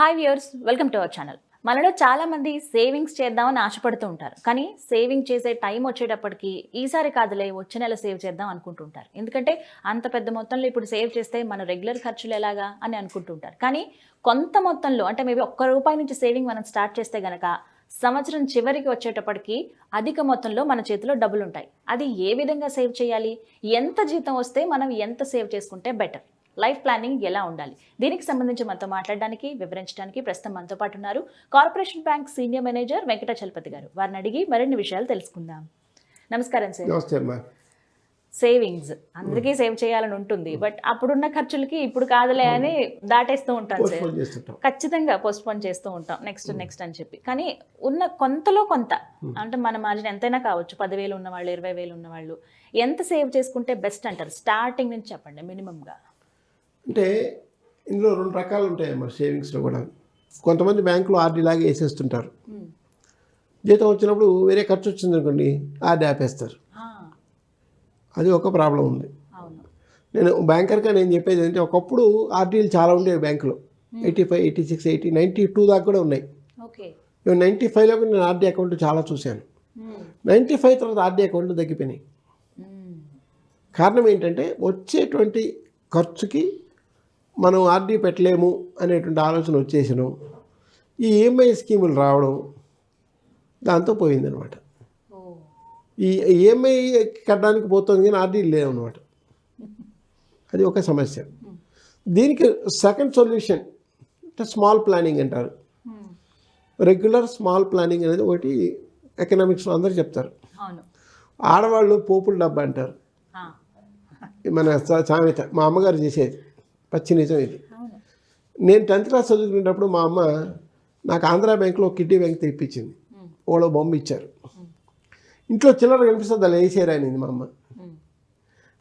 Hi viewers, welcome to our channel. మనలో చాలా మంది సేవింగ్స్ చేద్దామని ఆశపడుతూ ఉంటారు. కానీ సేవింగ్ చేసే టైం వచ్చేటప్పటికి ఈసారి కాదులే వచ్చే నెల సేవ్ చేద్దాం అనుకుంటుంటారు. ఎందుకంటే అంత పెద్ద మొత్తంలో ఇప్పుడు సేవ్ చేస్తే మన రెగ్యులర్ ఖర్చులు ఎలాగా అని అనుకుంటుంటారు. కానీ కొంత మొత్తంలో అంటే మేబీ ₹1 నుంచి సేవింగ్ మనం స్టార్ట్ చేస్తే గనక సంవత్సరం చివరికి వచ్చేటప్పటికి అధిక మొత్తంలో మన చేతిలో డబ్బులు ఉంటాయి. అది ఏ విధంగా సేవ్ చేయాలి, ఎంత జీతం వస్తే మనం ఎంత సేవ్ చేసుకుంటే బెటర్, లైఫ్ ప్లానింగ్ ఎలా ఉండాలి, దీనికి సంబంధించి మనతో మాట్లాడడానికి వివరించడానికి ప్రస్తుతం మనతో పాటు ఉన్నారు corporation bank senior manager Venkata Chalapathi గారు. వారిని అడిగి మరిన్ని విషయాలు తెలుసుకుందాం. నమస్కారం సార్. నమస్తే అమ్మా. సేవింగ్స్ అందరికీ సేవ్ చేయాలని ఉంటుంది, బట్ అప్పుడున్న ఖర్చులకి ఇప్పుడు కాదులే అని దాటేస్తూ ఉంటాం సార్. ఖచ్చితంగా పోస్ట్పోన్ చేస్తూ ఉంటాం, నెక్స్ట్ అని చెప్పి. కానీ ఉన్న కొంతలో కొంత అంటే మన మార్జిన్ ఎంతైనా కావచ్చు, 10,000 ఉన్నవాళ్ళు, 20,000 ఉన్నవాళ్ళు ఎంత సేవ్ చేసుకుంటే బెస్ట్ అంటారు? స్టార్టింగ్ నుంచి చెప్పండి మినిమంగా. అంటే ఇందులో 2 రకాలు ఉంటాయి అమ్మా సేవింగ్స్లో కూడా. కొంతమంది బ్యాంకులో ఆర్డీ లాగా వేసేస్తుంటారు. జీతం వచ్చినప్పుడు వేరే ఖర్చు వచ్చింది అనుకోండి, ఆర్డీ ఆపేస్తారు. అది ఒక ప్రాబ్లం ఉంది. నేను బ్యాంకర్గా నేను చెప్పేది ఏంటంటే, ఒకప్పుడు ఆర్డీలు చాలా ఉండేవి బ్యాంకులో. 85, 86, 80, 92 దాకా కూడా ఉన్నాయి. 95లో నేను ఆర్డీ అకౌంట్ చాలా చూశాను. 95 తర్వాత ఆర్డీ అకౌంట్లు తగ్గిపోయినాయి. కారణం ఏంటంటే వచ్చేటువంటి ఖర్చుకి మనం ఆర్డీ పెట్టలేము అనేటువంటి ఆలోచన వచ్చేసినాం. ఈ ఈఎంఐ స్కీములు రావడం దాంతో పోయిందనమాట. ఈ ఈఎంఐ కట్టడానికి పోతుంది కానీ ఆర్డీ లేవన్నమాట. అది ఒక సమస్య. దీనికి సెకండ్ సొల్యూషన్ అంటే స్మాల్ ప్లానింగ్ అంటారు. రెగ్యులర్ స్మాల్ ప్లానింగ్ అనేది ఒకటి ఎకనామిక్స్లో అందరూ చెప్తారు. ఆడవాళ్ళు పోపుల డబ్బా అంటారు. మన సామెత మా అమ్మగారు చేసేది, పచ్చి నిజం ఇది. నేను 10th క్లాస్ చదువుకునేటప్పుడు మా అమ్మ నాకు ఆంధ్రా బ్యాంక్లో కిడ్నీ బ్యాంక్ తెప్పించింది. ఓలో బొమ్మ ఇచ్చారు. ఇంట్లో చిల్లర కనిపిస్తుంది, అలా వేసేరా అనింది మా అమ్మ.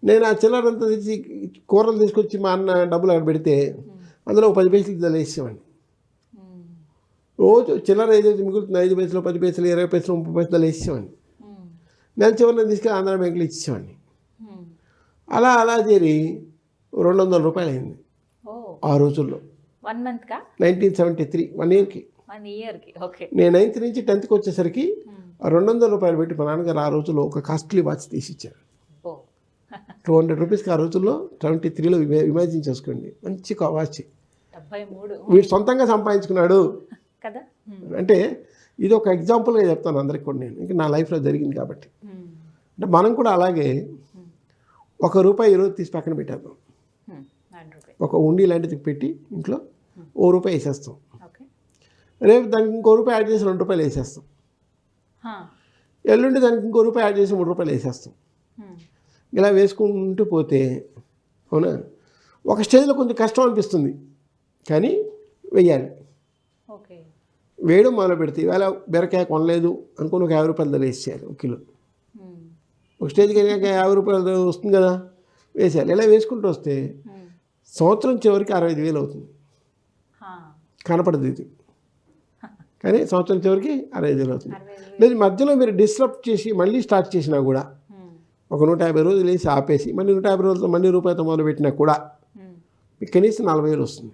నేను ఆ చిల్లరంతా తెచ్చి కూరలు తీసుకొచ్చి మా అన్న డబ్బులు అక్కడ పెడితే అందులో 10 పైసలు దాని వేసేవాడిని. రోజు చిల్లర ఏదైతే మిగులుతుంది 5 పైసలు, 10 పైసలు, 20 పైసలు, 30 పైసలు వేసేవాడిని. నెల చివరిని తీసుకెళ్ళి ఆంధ్రా బ్యాంకులో ఇచ్చేవాడిని. అలా చేరి ₹200 అయింది ఆ రోజుల్లో. 1973, 1 ఇయర్కి. నేను 9th నుంచి 10th వచ్చేసరికి ₹200 పెట్టి మా నాన్నగారు ఆ రోజుల్లో ఒక కాస్ట్లీ వాచ్ తీసిచ్చారు. ₹200 ఆ రోజుల్లో 73లో ఇమాజిన్ చేసుకోండి. మంచి వాచ్. వీడు సొంతంగా సంపాదించుకున్నాడు కదా. అంటే ఇది ఒక ఎగ్జాంపుల్గా చెప్తాను అందరికి కూడా, నేను ఇంకా నా లైఫ్లో జరిగింది కాబట్టి. అంటే మనం కూడా అలాగే ₹1 ఈరోజు తీసి పక్కన పెట్టేద్దాం. ఒక ఉండి లాంటిది పెట్టి ఇంట్లో ₹1 వేసేస్తాం. రేపు దానికి ₹1 యాడ్ చేసి ₹2 వేసేస్తాం. ఎల్లుండి దానికి ₹1 యాడ్ చేసి ₹3 వేసేస్తాం. ఇలా వేసుకుంటూ పోతే అవునా, ఒక స్టేజ్లో కొంచెం కష్టం అనిపిస్తుంది కానీ వెయ్యాలి. వేయడం మొదలు పెడితే ఇవాళ బీరకాయ కొనలేదు అనుకుని ఒక ₹50 ధర వేసేయాలి 1 కిలో. ఒక స్టేజ్కి వెళ్ళాక ₹50 వస్తుంది కదా, వేసేయాలి. ఇలా వేసుకుంటూ వస్తే సంవత్సరం చివరికి 65,000 అవుతుంది. కనపడదు ఇది, కానీ సంవత్సరం చివరికి 65,000 అవుతుంది. లేదు మధ్యలో మీరు డిస్టర్బ్ చేసి మళ్ళీ స్టార్ట్ చేసినా కూడా, ఒక 150 రోజులు వేసి ఆపేసి మళ్ళీ 150 రోజులు మళ్ళీ ₹1 మొదలు పెట్టినా కూడా మీకు కనీసం 40,000 వస్తుంది.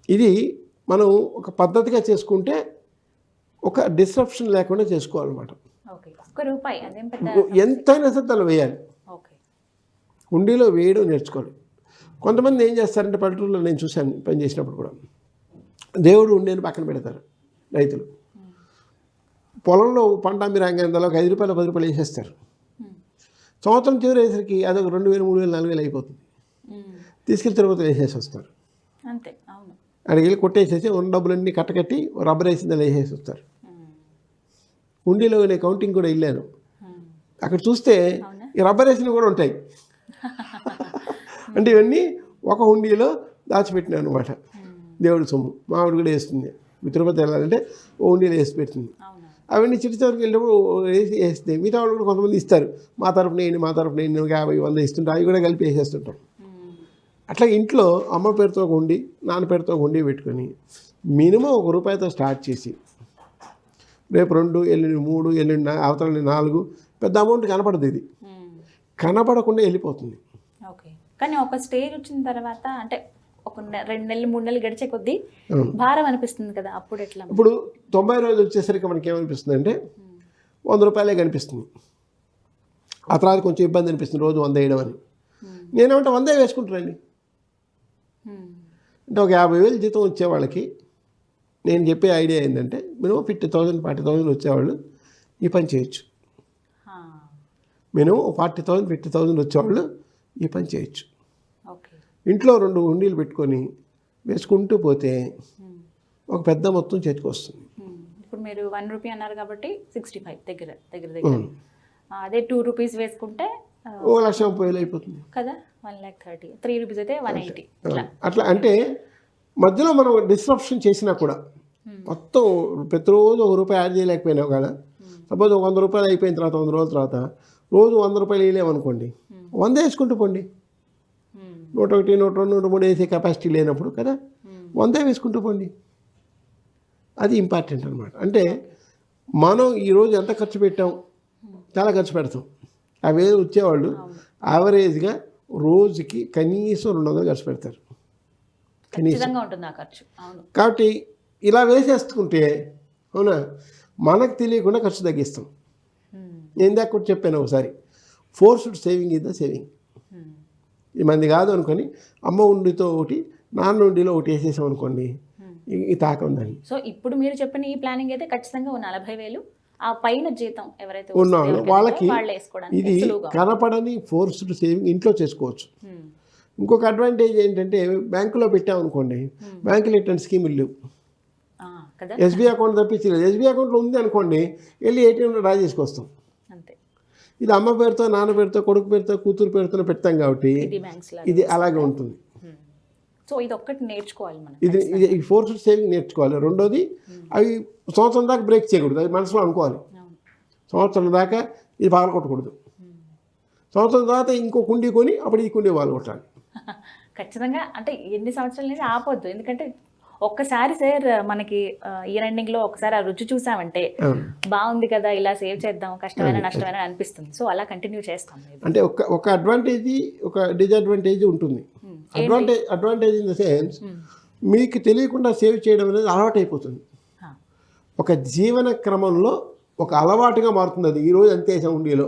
ఇది మనం ఒక పద్ధతిగా చేసుకుంటే ఒక డిస్ట్రప్షన్ లేకుండా చేసుకోవాలన్నమాట. ఎంతైనా సరే దాన్ని వేయాలి. ఉండిలో వేయడం నేర్చుకోవాలి. కొంతమంది ఏం చేస్తారంటే పల్లెటూరులో నేను చూశాను పని చేసినప్పుడు కూడా, దేవుడు ఉండేని పక్కన పెడతారు రైతులు. పొలంలో పంట మీరంగా ఒక ₹5, ₹10 వేసేస్తారు. సంవత్సరం చివరి వేసరికి అదొక 2,000, 3,000, 4,000 అయిపోతుంది. తీసుకెళ్ళి తిరుపతి వేసేసి వస్తారు. అంతే. అక్కడికి వెళ్ళి కొట్టేసేసి ఉన్న డబ్బులన్నీ కట్టకట్టి రబ్బర్ వేసింది వేసేసి వస్తారు. ఉండిలో నేను కౌంటింగ్ కూడా వెళ్ళాను. అక్కడ చూస్తే ఈ రబ్బర్ వేసినవి కూడా ఉంటాయి. అంటే ఇవన్నీ ఒక హుండీలో దాచిపెట్టినాను అనమాట. దేవుడి సొమ్ము మా ఆవిడ కూడా వేస్తుంది. తిరుపతి వెళ్ళాలంటే ఓ హుండీలో వేసి పెట్టింది. అవన్నీ చివరికి వెళ్ళినప్పుడు వేస్తే మిగతా వాళ్ళు కూడా కొంతమంది ఇస్తారు. మా తరపున నేను 50, 100 ఇస్తుంటాం. అవి కూడా కలిపి వేసేస్తుంటాం. అట్లా ఇంట్లో అమ్మ పేరుతో ఒక హుండీ, నాన్న పేరుతో ఒక హుండీ పెట్టుకొని మినిమం ₹1తో స్టార్ట్ చేసి రేపు 2, ఎల్లుండి 3, ఎల్లుండి అవతల 4, పెద్ద అమౌంట్ కనపడదు. ఇది కనపడకుండా వెళ్ళిపోతుంది. కానీ ఒక స్టేజ్ వచ్చిన తర్వాత అంటే ఒక 2 నెలలు 3 నెలలు గడిచే కొద్దీ భారం అనిపిస్తుంది కదా, అప్పుడు ఎట్లా? ఇప్పుడు 90 రోజులు వచ్చేసరికి మనకి ఏమనిపిస్తుంది అంటే 100 రూపాయలే కనిపిస్తుంది. ఆ తర్వాత కొంచెం ఇబ్బంది అనిపిస్తుంది రోజు 100 వేయడం అని. నేనేమంటే 100 వేసుకుంటానండి. అంటే ఒక 50,000 జీతం వచ్చే వాళ్ళకి నేను చెప్పే ఐడియా ఏంటంటే మినిమం 50,000 40,000 వచ్చేవాళ్ళు ఈ పని చేయొచ్చు. మినిమం 40,000 50,000 వచ్చేవాళ్ళు ఈ పని చేయొచ్చు. ఇంట్లో 2 హుండీలు పెట్టుకొని వేసుకుంటూ పోతే ఒక పెద్ద మొత్తం చేతికి వస్తుంది. ఇప్పుడు మీరు 1 రూపీ అన్నారు కాబట్టి 65 దగ్గర అదే 2 రూపీస్ వేసుకుంటే 1,30,000 అయిపోతుంది కదా, 1,30,000. 3 రూపీస్ అయితే 180. అట్లా అంటే మధ్యలో మనం డిస్రప్షన్ చేసినా కూడా మొత్తం ప్రతిరోజు 1 రూపాయి యాడ్ చేయలేకపోయినా కూడా సపోజ్ 100 రూపాయలు అయిపోయిన తర్వాత 100 రోజుల తర్వాత రోజు 100 రూపాయలు వేయలేమనుకోండి, 100 వేసుకుంటూ పోండి. 101 102 103 వేసే కెపాసిటీ లేనప్పుడు కదా 100 వేసుకుంటూ పోండి. అది ఇంపార్టెంట్ అనమాట. అంటే మనం ఈరోజు ఎంత ఖర్చు పెట్టాం, చాలా ఖర్చు పెడతాం. అవి వచ్చేవాళ్ళు యావరేజ్గా రోజుకి కనీసం 200 ఖర్చు పెడతారు కనీసం. కాబట్టి ఇలా వేసేసుకుంటే అవునా మనకు తెలియకుండా ఖర్చు తగ్గిస్తాం. నేను దాకా కూడా చెప్పాను ఒకసారి, forced saving is the saving. ఈ మంది కాదు అనుకొని అమ్మ ఉండితో ఒకటి నాన్న ఉండిలో ఒకటి వేసేసాం అనుకోండి, ఈ తాక ఉందని. సో ఇప్పుడు మీరు చెప్పిన ఈ ప్లానింగ్ అయితే ఖచ్చితంగా 40,000 ఆ పైన జీతం ఎవరైతే ఉన్నారో వాళ్ళకి ఇది కనపడని ఫోర్స్డ్ సేవింగ్ ఇంట్లో చేసుకోవచ్చు. ఇంకొక అడ్వాంటేజ్ ఏంటంటే బ్యాంకులో పెట్టామనుకోండి, బ్యాంకులో ఎటువంటి స్కీములు లేవు. SBI account తప్పించలేదు. ఎస్బీఐ అకౌంట్లో ఉంది అనుకోండి, వెళ్ళి ఏటీఎంలో డ్రా చేసుకొస్తాం. ఇది అమ్మ పేరుతో నాన్న పేరుతో కొడుకు పేరుతో కూతురు పేరుతో పెడతాం కాబట్టి ఇది అలాగే ఉంటుంది. సో ఇది ఒక్కటి నేర్చుకోవాలి మనం. ఇది ఫోర్స్డ్ సేవింగ్ నేర్చుకోవాలి. రెండోది అవి సంవత్సరం దాకా బ్రేక్ చేయకూడదు, అది మనసులో అనుకోవాలి. సంవత్సరం దాకా ఇది పగల కొట్టకూడదు. సంవత్సరం తర్వాత ఇంకో కుండీ కొని అప్పుడు ఈ కుండీ వాళ్ళు కొట్టాలి ఖచ్చితంగా. అంటే ఎన్ని సంవత్సరాలు అనేది ఆపొద్దు, ఎందుకంటే ఒక్కసారి సార్ మనకి ఇయర్ ఎండింగ్ లో ఒకసారి ఆ రుచి చూసామంటే బాగుంది కదా, ఇలా సేవ్ చేద్దాం, కష్టమైన నష్టమైన అనిపిస్తుంది. సో అలా కంటిన్యూ చేస్తాం. అంటే ఒక అడ్వాంటేజ్ ఒక డిసడ్వాంటేజ్ ఉంటుంది. అడ్వాంటేజ్ ఇన్ ద సెన్స్ మీకు తెలియకుండా సేవ్ చేయడం అనేది అలవాటు అయిపోతుంది. ఒక జీవన క్రమంలో ఒక అలవాటుగా మారుతుంది అది. ఈరోజు అంతే ఉండిలో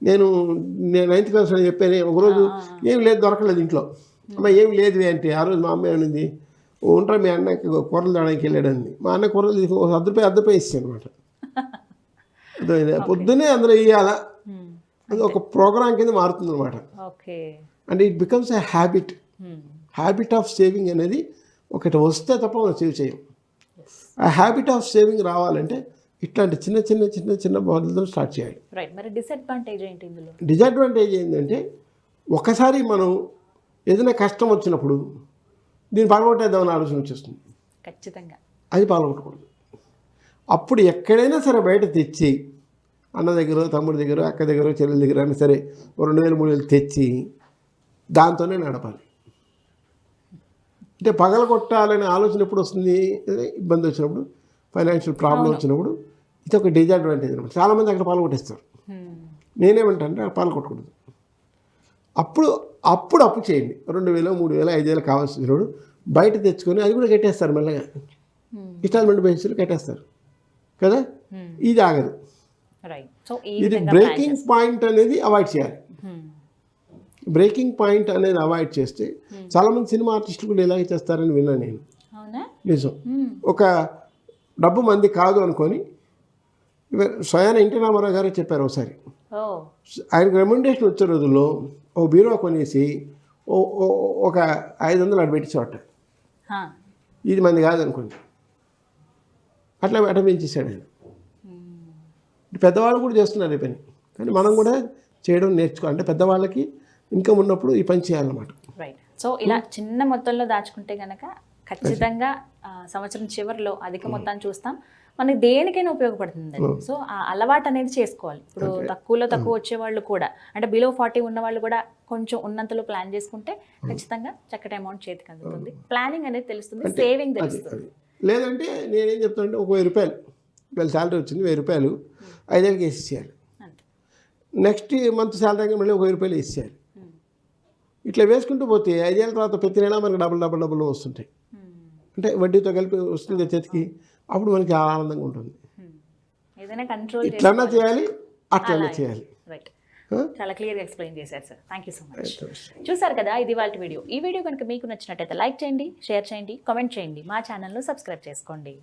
నేను 9th క్లాస్ అని చెప్పాను. ఒకరోజు ఏం లేదు, దొరకలేదు ఇంట్లో. అమ్మ ఏం లేదు అంటే ఆ రోజు మా అమ్మ ఏమైంది, ఉంటా మీ అన్నకి కూరలు తేడానికి వెళ్ళాడండి. మా అన్న కూరలు తీసి అర్ధపై ఇస్తాను అనమాట. పొద్దున్నే అందరూ ఇవ్వాలా, అది ఒక ప్రోగ్రామ్ కింద మారుతుంది అనమాట. And it becomes a habit of saving అనేది ఒకటి వస్తే తప్ప మనం సేవ్ చేయం. ఆ హ్యాబిట్ ఆఫ్ సేవింగ్ రావాలంటే ఇట్లాంటి చిన్న చిన్న చిన్న చిన్న మొదలతో స్టార్ట్ చేయాలి. డిసడ్వాంటేజ్ ఏంటంటే ఒకసారి మనం ఏదైనా కష్టం వచ్చినప్పుడు దీన్ని పగలగొట్టేద్దామని ఆలోచన వచ్చేస్తుంది. ఖచ్చితంగా అది పగలగొట్టకూడదు. అప్పుడు ఎక్కడైనా సరే బయట తెచ్చి అన్న దగ్గర తమ్ముడి దగ్గర అక్క దగ్గర చెల్లెల దగ్గర అయినా సరే 2,000 3,000 తెచ్చి దాంతోనే నడపాలి. అంటే పగలగొట్టాలనే ఆలోచన ఎప్పుడు వస్తుంది, ఇబ్బంది వచ్చినప్పుడు, ఫైనాన్షియల్ ప్రాబ్లం వచ్చినప్పుడు. ఇది ఒక డిసడ్వాంటేజ్ అనమాట. చాలామంది అక్కడ పాల్గొట్టేస్తారు. నేనేమంటానంటే అక్కడ పాల్గొట్టకూడదు. అప్పుడు అప్పు చేయండి. 2,000 3,000 5,000 కావాల్సినప్పుడు బయట తెచ్చుకొని అది కూడా కట్టేస్తారు. మెల్లగా ఇన్స్టాల్మెంట్ బేసిస్లో కట్టేస్తారు కదా. ఇది ఆగదు. ఇది బ్రేకింగ్ పాయింట్ అనేది అవాయిడ్ చేయాలి. బ్రేకింగ్ పాయింట్ అనేది అవాయిడ్ చేస్తే చాలామంది సినిమా ఆర్టిస్టులు కూడా ఇలాగే చేస్తారని విన్నా నేను. నిజం. ఒక డబ్బు మంది కాదు అనుకొని స్వయాన ఎన్టీ రామారావు గారే చెప్పారు ఒకసారి. ఆయనకు రెమ్యునరేషన్ వచ్చే రోజుల్లో ఓ బీరో కొనేసి ఒక 500 అటు పెట్టి చోట ఇది మంది కాదు అనుకోండి, అట్లా పెంచేసాడు ఆయన. పెద్దవాళ్ళు కూడా చేస్తున్నారు ఈ పని, కానీ మనం కూడా చేయడం నేర్చుకోవాలి. అంటే పెద్దవాళ్ళకి ఇన్కమ్ ఉన్నప్పుడు ఈ పని చేయాలన్నమాట. రైట్. సో ఇలా చిన్న మొత్తంలో దాచుకుంటే కనుక ఖచ్చితంగా సంవత్సరం చివరిలో అధిక మొత్తాన్ని చూస్తాం. మనకి దేనికైనా ఉపయోగపడుతుంది. సో ఆ అలవాటు అనేది చేసుకోవాలి. ఇప్పుడు తక్కువ వచ్చేవాళ్ళు కూడా, అంటే బిలో 40 ఉన్న వాళ్ళు కూడా కొంచెం ఉన్నంతలో ప్లాన్ చేసుకుంటే ఖచ్చితంగా చక్కటి అమౌంట్ చేతికి అందుతుంది. ప్లానింగ్ అనేది తెలుస్తుంది, సేవింగ్ తెలుస్తుంది. లేదంటే నేనేం చెప్తానంటే ఒక 1,000 రూపాయలు వీళ్ళ శాలరీ వచ్చింది, 1,000 రూపాయలు 5 ఏళ్ళకి వేసేయాలి. నెక్స్ట్ మంత్ శాలరీ మళ్ళీ ఒక 1,000 రూపాయలు వేసేయాలి. ఇట్లా వేసుకుంటూ పోతే 5 ఏళ్ళ తర్వాత ప్రతి నెల మనకు డబ్బులు వస్తుంటాయి. అంటే వడ్డీతో కలిపి వస్తుంది చేతికి, అప్పుడు మనకి ఆనందంగా ఉంటుంది. ఏదైనా కంట్రోల్ ఇట్లన్నా చేయాలి, అట్లన్నా చేయాలి. రైట్, చాలా క్లియర్గా ఎక్స్ప్లెయిన్ చేశారు sir. Thank you so much. చూసారు కదా, ఇది వాళ్ళ వీడియో. ఈ వీడియో కనుక మీకు నచ్చినట్టయితే లైక్ చేయండి, షేర్ చేయండి, కామెంట్ చేయండి, మా ఛానల్ను సబ్స్క్రైబ్ చేసుకోండి.